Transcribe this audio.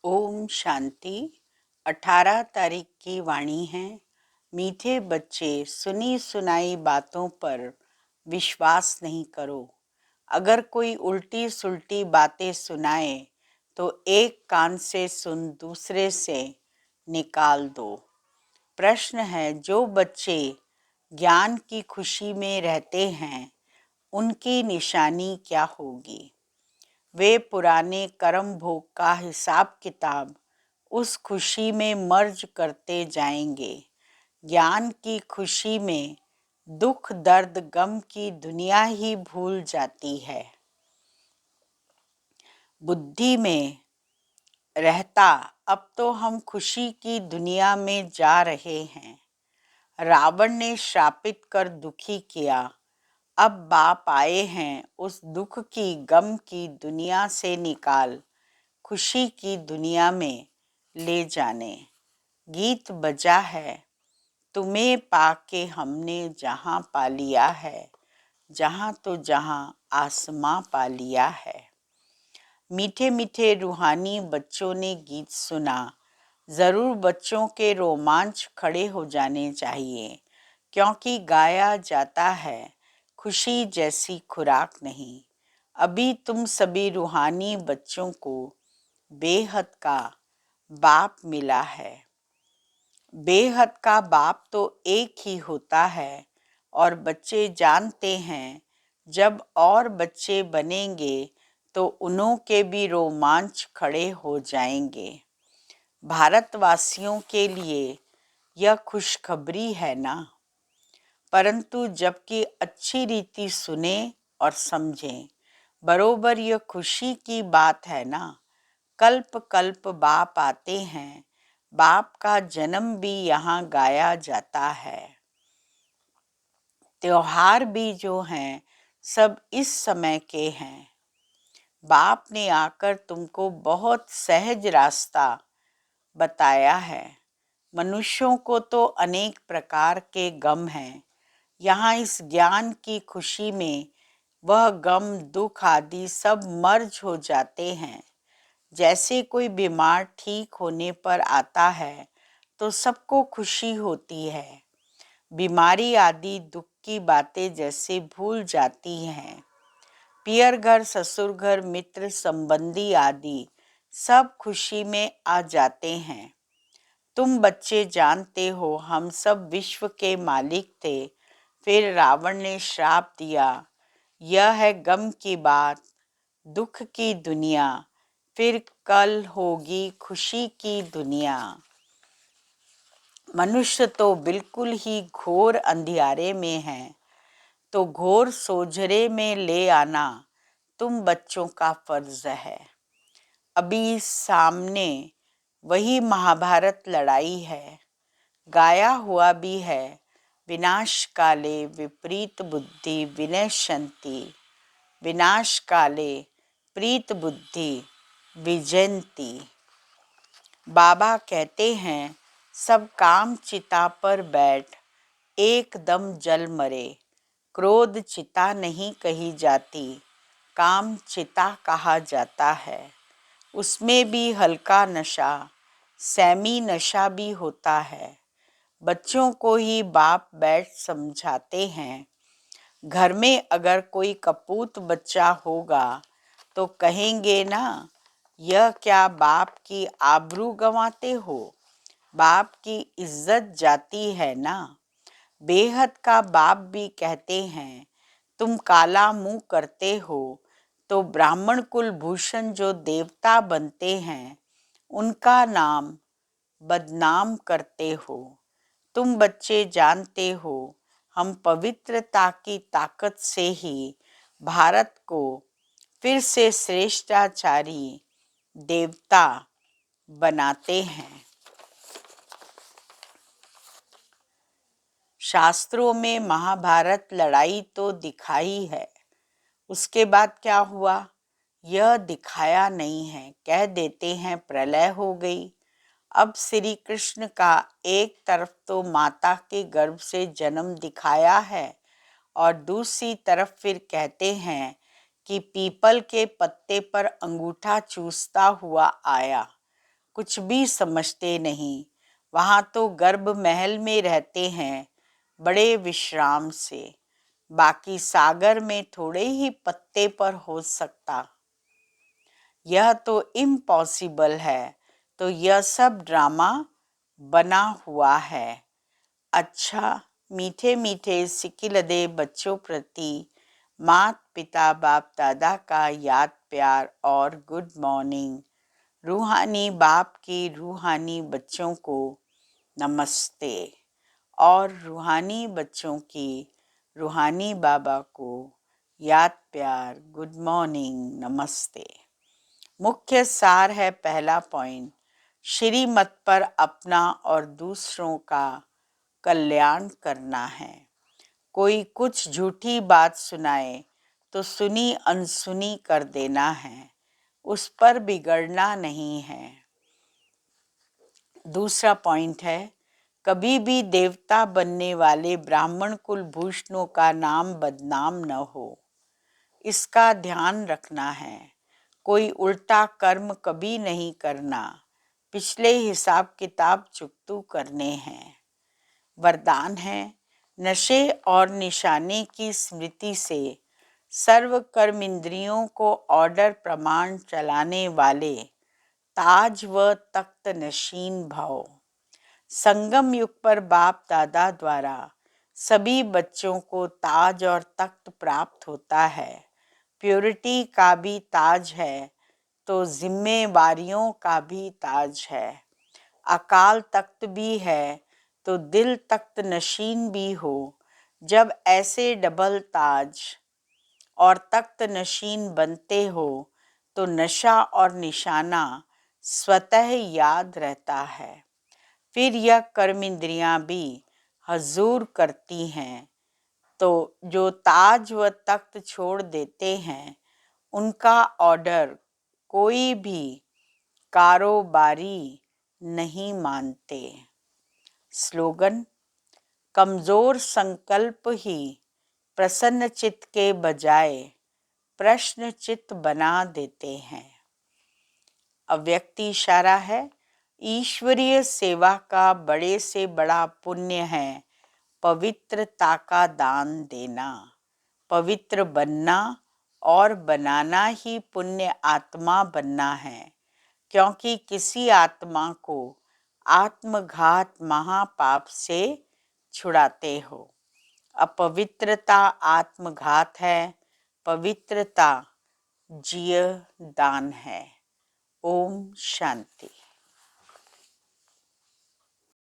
ओम शांति। 18 तारीख की वाणी है। मीठे बच्चे, सुनी सुनाई बातों पर विश्वास नहीं करो। अगर कोई उल्टी सुल्टी बातें सुनाए तो एक कान से सुन दूसरे से निकाल दो। प्रश्न है, जो बच्चे ज्ञान की खुशी में रहते हैं उनकी निशानी क्या होगी? वे पुराने कर्म भोग का हिसाब किताब उस खुशी में मर्ज करते जाएंगे। ज्ञान की खुशी में दुख दर्द गम की दुनिया ही भूल जाती है। बुद्धि में रहता अब तो हम खुशी की दुनिया में जा रहे हैं। रावण ने श्रापित कर दुखी किया, अब बाप आए हैं उस दुख की गम की दुनिया से निकाल खुशी की दुनिया में ले जाने। गीत बजा है, तुम्हें पाके हमने जहां पा लिया है, जहां तो जहां आसमां पा लिया है। मीठे मीठे रूहानी बच्चों ने गीत सुना। जरूर बच्चों के रोमांच खड़े हो जाने चाहिए, क्योंकि गाया जाता है खुशी जैसी खुराक नहीं। अभी तुम सभी रूहानी बच्चों को बेहद का बाप मिला है। बेहद का बाप तो एक ही होता है और बच्चे जानते हैं जब और बच्चे बनेंगे तो उन्हों के भी रोमांच खड़े हो जाएंगे। भारतवासियों के लिए यह खुशखबरी है ना, परंतु जबकि अच्छी रीति सुने और समझें। बरोबर यह खुशी की बात है ना। कल्प कल्प बाप आते हैं, बाप का जन्म भी यहाँ गाया जाता है। त्योहार भी जो हैं सब इस समय के हैं। बाप ने आकर तुमको बहुत सहज रास्ता बताया है। मनुष्यों को तो अनेक प्रकार के गम हैं। यहाँ इस ज्ञान की खुशी में वह गम दुख आदि सब मर्ज हो जाते हैं। जैसे कोई बीमार ठीक होने पर आता है तो सबको खुशी होती है। बीमारी आदि दुख की बातें जैसे भूल जाती हैं। पियर घर, ससुर घर, मित्र संबंधी आदि सब खुशी में आ जाते हैं। तुम बच्चे जानते हो हम सब विश्व के मालिक थे, फिर रावण ने श्राप दिया। यह है गम की बात, दुख की दुनिया, फिर कल होगी खुशी की दुनिया। मनुष्य तो बिल्कुल ही घोर अंधियारे में है, तो घोर सोझरे में ले आना तुम बच्चों का फर्ज है। अभी सामने वही महाभारत लड़ाई है, गाया हुआ भी है, विनाश काले विपरीत बुद्धि विनश्यन्ति, विनाश काले प्रीत बुद्धि विजयन्ति। बाबा कहते हैं, सब काम चिता पर बैठ एकदम जल मरे। क्रोध चिता नहीं कही जाती, काम चिता कहा जाता है। उसमें भी हल्का नशा, सैमी नशा भी होता है। बच्चों को ही बाप बैठ समझाते हैं। घर में अगर कोई कपूत बच्चा होगा तो कहेंगे ना, यह क्या बाप की आबरू गंवाते हो, बाप की इज्जत जाती है ना। बेहद का बाप भी कहते हैं, तुम काला मुंह करते हो तो ब्राह्मण कुल भूषण जो देवता बनते हैं उनका नाम बदनाम करते हो। तुम बच्चे जानते हो हम पवित्रता की ताकत से ही भारत को फिर से श्रेष्ठाचारी देवता बनाते हैं। शास्त्रों में महाभारत लड़ाई तो दिखाई है, उसके बाद क्या हुआ यह दिखाया नहीं है। कह देते हैं प्रलय हो गई। अब श्री कृष्ण का एक तरफ तो माता के गर्भ से जन्म दिखाया है और दूसरी तरफ फिर कहते हैं कि पीपल के पत्ते पर अंगूठा चूसता हुआ आया। कुछ भी समझते नहीं। वहाँ तो गर्भ महल में रहते हैं बड़े विश्राम से। बाकी सागर में थोड़े ही पत्ते पर हो सकता। यह तो इम्पॉसिबल है। तो यह सब ड्रामा बना हुआ है। अच्छा, मीठे मीठे सिकिलदे बच्चों प्रति मात पिता बाप दादा का याद प्यार और गुड मॉर्निंग। रूहानी बाप की रूहानी बच्चों को नमस्ते और रूहानी बच्चों की रूहानी बाबा को याद प्यार गुड मॉर्निंग नमस्ते। मुख्य सार है पहला पॉइंट, श्रीमत पर अपना और दूसरों का कल्याण करना है। कोई कुछ झूठी बात सुनाए तो सुनी अनसुनी कर देना है, उस पर बिगड़ना नहीं है। दूसरा पॉइंट है, कभी भी देवता बनने वाले ब्राह्मण कुलभूषणों का नाम बदनाम न हो, इसका ध्यान रखना है। कोई उल्टा कर्म कभी नहीं करना, पिछले हिसाब किताब चुकतू करने हैं। वरदान है, नशे और निशाने की स्मृति से सर्व कर्म इंद्रियों को ऑर्डर प्रमाण चलाने वाले ताज व तख्त नशीन भव। संगम युग पर बाप दादा द्वारा सभी बच्चों को ताज और तख्त प्राप्त होता है। प्योरिटी का भी ताज है तो जिम्मेवारियों का भी ताज है। अकाल तख्त भी है तो दिल तख्त नशीन भी हो। जब ऐसे डबल ताज और तख्त नशीन बनते हो तो नशा और निशाना स्वतः याद रहता है। फिर यह कर्म इंद्रियां भी हजूर करती हैं। तो जो ताज व तख्त छोड़ देते हैं उनका ऑर्डर कोई भी कारोबारी नहीं मानते। स्लोगन, कमजोर संकल्प ही प्रसन्न चित्त के बजाय प्रश्न चित्त बना देते हैं। अव्यक्ति इशारा है, ईश्वरीय सेवा का बड़े से बड़ा पुण्य है पवित्रता का दान देना। पवित्र बनना और बनाना ही पुण्य आत्मा बनना है, क्योंकि किसी आत्मा को आत्मघात महापाप से छुड़ाते हो। अपवित्रता आत्मघात है, पवित्रता जीव दान है। ओम शांति।